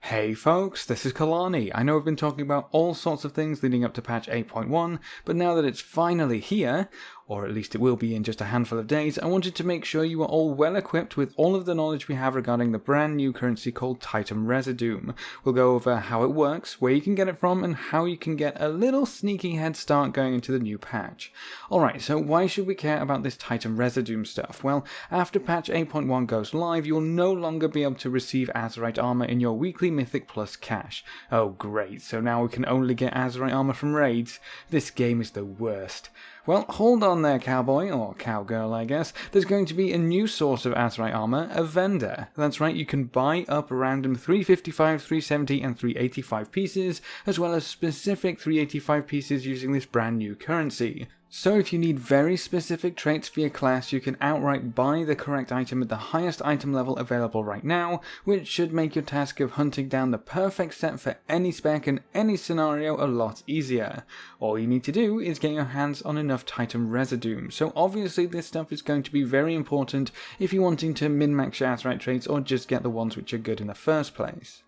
Hey folks, this is Kelani. I know I've been talking about all sorts of things leading up to patch 8.1, but now that it's finally here, or at least it will be in just a handful of days, I wanted to make sure you are all well equipped with all of the knowledge we have regarding the brand new currency called Titan Residuum. We'll go over how it works, where you can get it from, and how you can get a little sneaky head start going into the new patch. Alright, so why should we care about this Titan Residuum stuff? Well, after patch 8.1 goes live, you'll no longer be able to receive Azerite armor in your weekly Mythic Plus cache. Oh great, so now we can only get Azerite armor from raids? This game is the worst. Well, hold on there, cowboy, or cowgirl I guess. There's going to be a new source of Azerite armor, a vendor. That's right, you can buy up random 355, 370 and 385 pieces, as well as specific 385 pieces using this brand new currency. So if you need very specific traits for your class, you can outright buy the correct item at the highest item level available right now, which should make your task of hunting down the perfect set for any spec and any scenario a lot easier. All you need to do is get your hands on enough Titan Residuum, so obviously this stuff is going to be very important if you're wanting to min-max your Azerite traits or just get the ones which are good in the first place.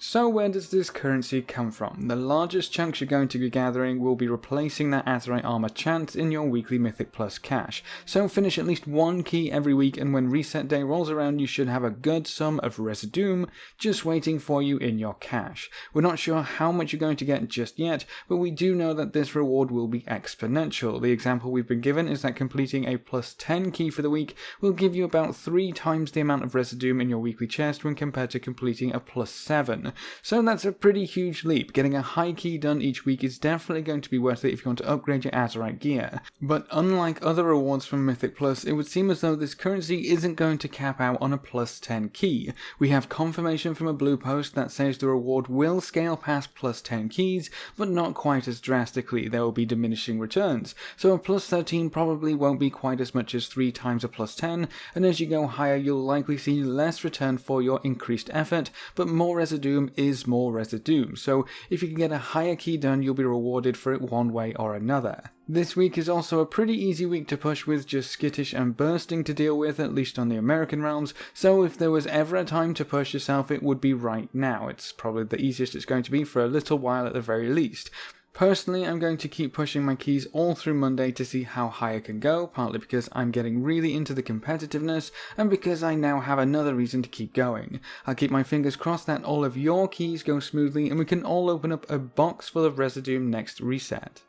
So where does this currency come from? The largest chunks you're going to be gathering will be replacing that Azerite armor chance in your weekly Mythic Plus cache. So finish at least one key every week, and when reset day rolls around you should have a good sum of Residuum just waiting for you in your cache. We're not sure how much you're going to get just yet, but we do know that this reward will be exponential. The example we've been given is that completing a plus 10 key for the week will give you about 3 times the amount of Residuum in your weekly chest when compared to completing a plus 7. So that's a pretty huge leap. Getting a high key done each week is definitely going to be worth it if you want to upgrade your Azerite gear. But unlike other rewards from Mythic Plus, it would seem as though this currency isn't going to cap out on a plus 10 key. We have confirmation from a blue post that says the reward will scale past plus 10 keys, but not quite as drastically. There will be diminishing returns. So a plus 13 probably won't be quite as much as 3 times a plus 10, and as you go higher you'll likely see less return for your increased effort, but more Residuum is more Residuum, so if you can get a higher key done you'll be rewarded for it one way or another. This week is also a pretty easy week to push with just skittish and bursting to deal with, at least on the American realms, so if there was ever a time to push yourself it would be right now. It's probably the easiest it's going to be for a little while at the very least. Personally, I'm going to keep pushing my keys all through Monday to see how high I can go, partly because I'm getting really into the competitiveness, and because I now have another reason to keep going. I'll keep my fingers crossed that all of your keys go smoothly and we can all open up a box full of Residuum next reset.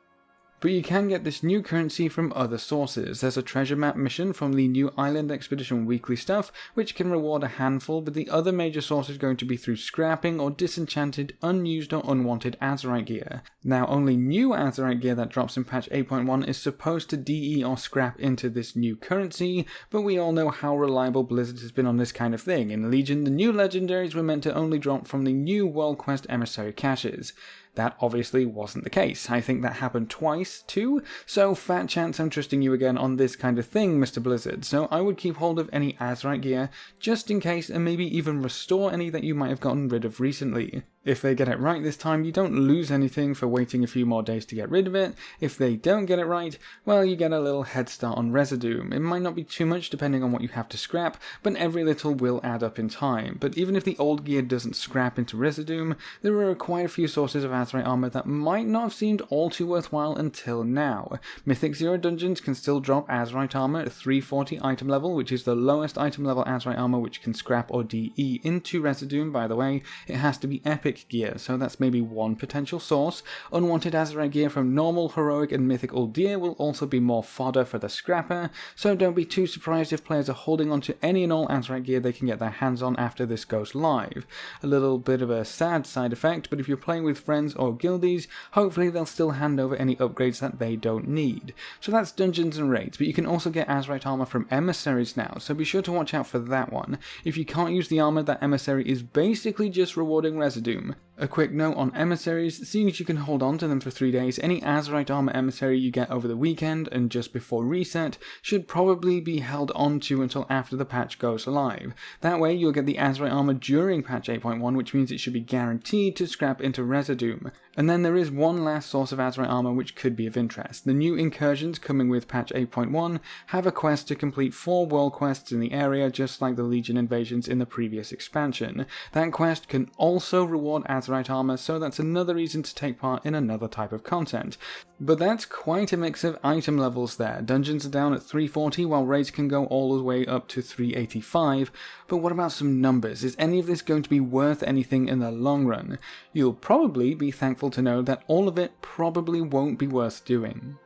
But you can get this new currency from other sources. There's a treasure map mission from the new Island Expedition weekly stuff, which can reward a handful, but the other major source is going to be through scrapping or disenchanted, unused or unwanted Azerite gear. Now only new Azerite gear that drops in patch 8.1 is supposed to DE or scrap into this new currency, but we all know how reliable Blizzard has been on this kind of thing. In Legion, the new legendaries were meant to only drop from the new World Quest emissary caches. That obviously wasn't the case. I think that happened twice too, so fat chance I'm trusting you again on this kind of thing, Mr. Blizzard, so I would keep hold of any Azerite gear just in case, and maybe even restore any that you might have gotten rid of recently. If they get it right this time, you don't lose anything for waiting a few more days to get rid of it. If they don't get it right, well, you get a little head start on Residuum. It might not be too much depending on what you have to scrap, but every little will add up in time. But even if the old gear doesn't scrap into Residuum, there are quite a few sources of Azerite armor that might not have seemed all too worthwhile until now. Mythic 0 dungeons can still drop Azerite armor at 340 item level, which is the lowest item level Azerite armor which can scrap or DE into Residuum, by the way. It has to be epic gear, so that's maybe one potential source. Unwanted Azerite gear from normal, heroic and mythic Uldir will also be more fodder for the scrapper, so don't be too surprised if players are holding on to any and all Azerite gear they can get their hands on after this goes live. A little bit of a sad side effect, but if you're playing with friends or guildies, hopefully they'll still hand over any upgrades that they don't need. So that's dungeons and raids, but you can also get Azerite armor from emissaries now, so be sure to watch out for that one. If you can't use the armor, that emissary is basically just rewarding Residuum. A quick note on emissaries: seeing as you can hold on to them for 3 days, any Azerite armor emissary you get over the weekend and just before reset should probably be held onto until after the patch goes live. That way you'll get the Azerite armor during patch 8.1, which means it should be guaranteed to scrap into Residuum. And then there is one last source of Azerite armor which could be of interest. The new incursions coming with patch 8.1 have a quest to complete 4 world quests in the area, just like the Legion invasions in the previous expansion. That quest can also reward Azerite armor, so that's another reason to take part in another type of content. But that's quite a mix of item levels there. Dungeons are down at 340 while raids can go all the way up to 385. But what about some numbers? Is any of this going to be worth anything in the long run? You'll probably be thankful to know that all of it probably won't be worth doing.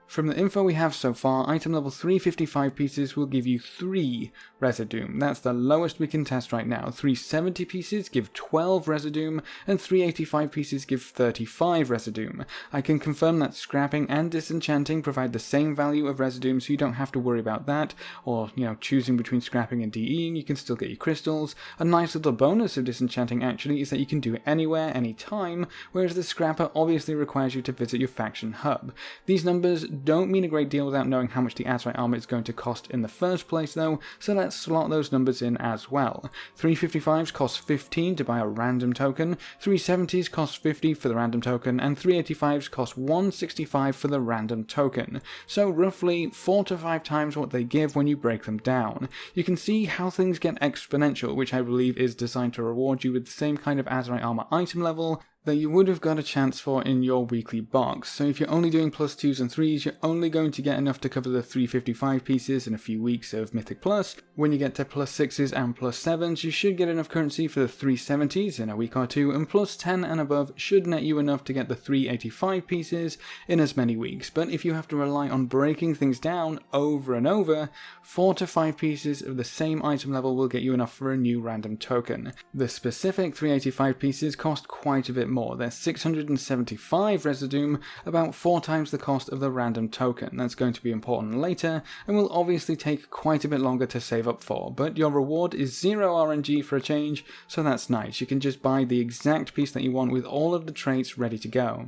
From the info we have so far, item level 355 pieces will give you 3 Residuum. That's the lowest we can test right now. 370 pieces give 12 Residuum, and 385 pieces give 35 Residuum. I can confirm that scrapping and disenchanting provide the same value of Residuum, so you don't have to worry about that, or, choosing between scrapping and DEing, you can still get your crystals. A nice little bonus of disenchanting actually is that you can do it anywhere, anytime, whereas the scrapper obviously requires you to visit your faction hub. These numbers don't mean a great deal without knowing how much the Azerite armor is going to cost in the first place though, so let's slot those numbers in as well. 355s cost 15 to buy a random token, 370s cost 50 for the random token, and 385s cost 165 for the random token. So roughly 4 to 5 times what they give when you break them down. You can see how things get exponential, which I believe is designed to reward you with the same kind of Azerite armor item level that you would have got a chance for in your weekly box. So if you're only doing plus 2s and 3s, you're only going to get enough to cover the 355 pieces in a few weeks of Mythic Plus. When you get to plus 6s and plus 7s, you should get enough currency for the 370s in a week or two, and plus 10 and above should net you enough to get the 385 pieces in as many weeks. But if you have to rely on breaking things down over and over, 4 to 5 pieces of the same item level will get you enough for a new random token. The specific 385 pieces cost quite a bit more. They're 675 Residuum, about 4 times the cost of the random token. That's going to be important later, and will obviously take quite a bit longer to save up for, but your reward is 0 RNG for a change, so that's nice. You can just buy the exact piece that you want with all of the traits ready to go.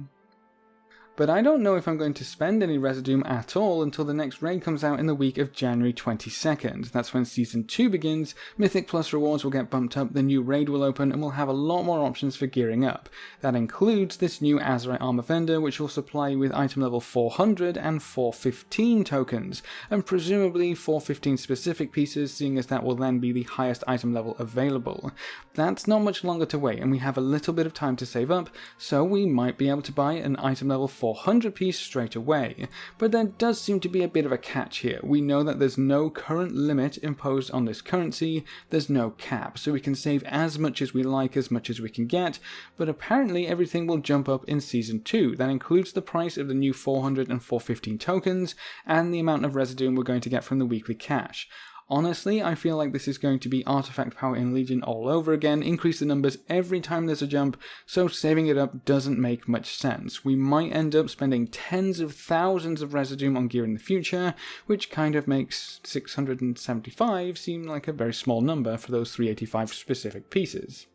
But I don't know if I'm going to spend any Residuum at all until the next raid comes out in the week of January 22nd. That's when Season 2 begins, Mythic Plus rewards will get bumped up, the new raid will open, and we'll have a lot more options for gearing up. That includes this new Azerite armor vendor, which will supply you with item level 400 and 415 tokens, and presumably 415 specific pieces, seeing as that will then be the highest item level available. That's not much longer to wait, and we have a little bit of time to save up, so we might be able to buy an item level 400 piece straight away. But there does seem to be a bit of a catch here. We know that there's no current limit imposed on this currency, there's no cap, so we can save as much as we like, as much as we can get, but apparently everything will jump up in Season 2. That includes the price of the new 400 and 415 tokens, and the amount of Residuum we're going to get from the weekly cash. Honestly, I feel like this is going to be artifact power in Legion all over again, increase the numbers every time there's a jump, so saving it up doesn't make much sense. We might end up spending tens of thousands of Residuum on gear in the future, which kind of makes 675 seem like a very small number for those 385 specific pieces.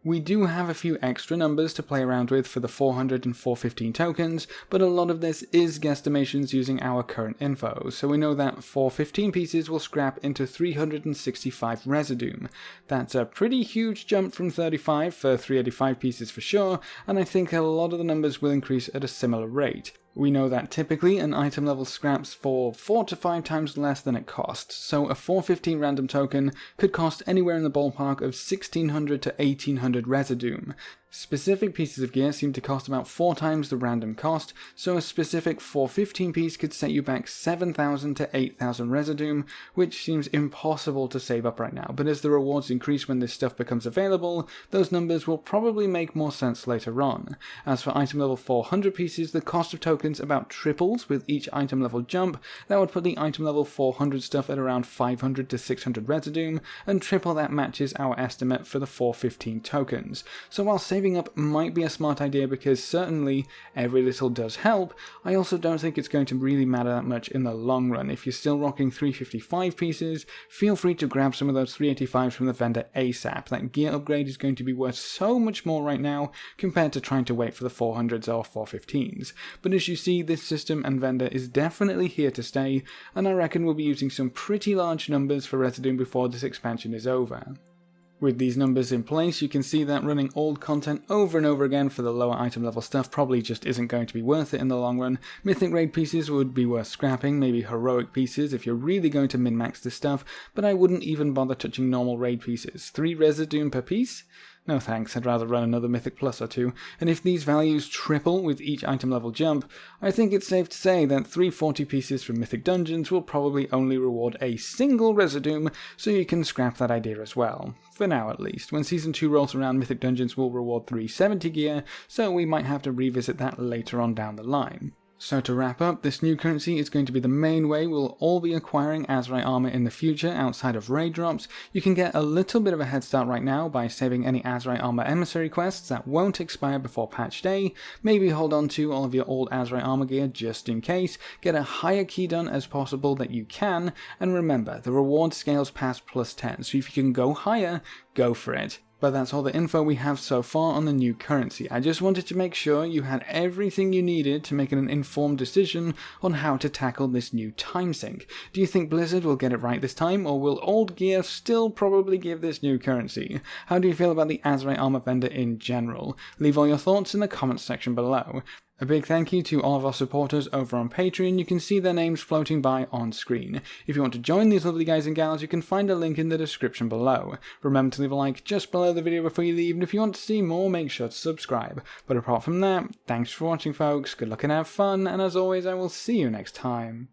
We do have a few extra numbers to play around with for the 400 and 415 tokens, but a lot of this is guesstimations using our current info, so we know that 415 pieces will scrap into 365 Residuum. That's a pretty huge jump from 35 for 385 pieces for sure, and I think a lot of the numbers will increase at a similar rate. We know that typically an item level scraps for 4 to 5 times less than it costs, so a 415 random token could cost anywhere in the ballpark of 1600 to 1800 Residuum. Specific pieces of gear seem to cost about 4 times the random cost, so a specific 415 piece could set you back 7,000 to 8,000 Residuum, which seems impossible to save up right now, but as the rewards increase when this stuff becomes available, those numbers will probably make more sense later on. As for item level 400 pieces, the cost of tokens tokens about triples with each item level jump, that would put the item level 400 stuff at around 500 to 600 Residuum, and triple that matches our estimate for the 415 tokens. So while saving up might be a smart idea because certainly every little does help, I also don't think it's going to really matter that much in the long run. If you're still rocking 355 pieces, feel free to grab some of those 385s from the vendor ASAP. That gear upgrade is going to be worth so much more right now compared to trying to wait for the 400s or 415s. But as you see, this system and vendor is definitely here to stay, and I reckon we'll be using some pretty large numbers for Residuum before this expansion is over. With these numbers in place, you can see that running old content over and over again for the lower item level stuff probably just isn't going to be worth it in the long run. Mythic raid pieces would be worth scrapping, maybe heroic pieces if you're really going to min-max this stuff, but I wouldn't even bother touching normal raid pieces. 3 Residuum per piece? No thanks, I'd rather run another Mythic Plus or 2, and if these values triple with each item level jump, I think it's safe to say that 340 pieces from Mythic Dungeons will probably only reward a single Residuum, so you can scrap that idea as well. For now at least. When Season 2 rolls around, Mythic Dungeons will reward 370 gear, so we might have to revisit that later on down the line. So to wrap up, this new currency is going to be the main way we'll all be acquiring Azerite armor in the future outside of raid drops. You can get a little bit of a head start right now by saving any Azerite armor emissary quests that won't expire before patch day, maybe hold on to all of your old Azerite armor gear just in case, get a higher key done as possible that you can, and remember, the reward scales past +10, so if you can go higher, go for it. But that's all the info we have so far on the new currency. I just wanted to make sure you had everything you needed to make an informed decision on how to tackle this new time sink. Do you think Blizzard will get it right this time, or will old gear still probably give this new currency? How do you feel about the Azerite armor vendor in general? Leave all your thoughts in the comments section below. A big thank you to all of our supporters over on Patreon. You can see their names floating by on screen. If you want to join these lovely guys and gals, you can find a link in the description below. Remember to leave a like just below the video before you leave, and if you want to see more, make sure to subscribe. But apart from that, thanks for watching folks, good luck and have fun, and as always I will see you next time.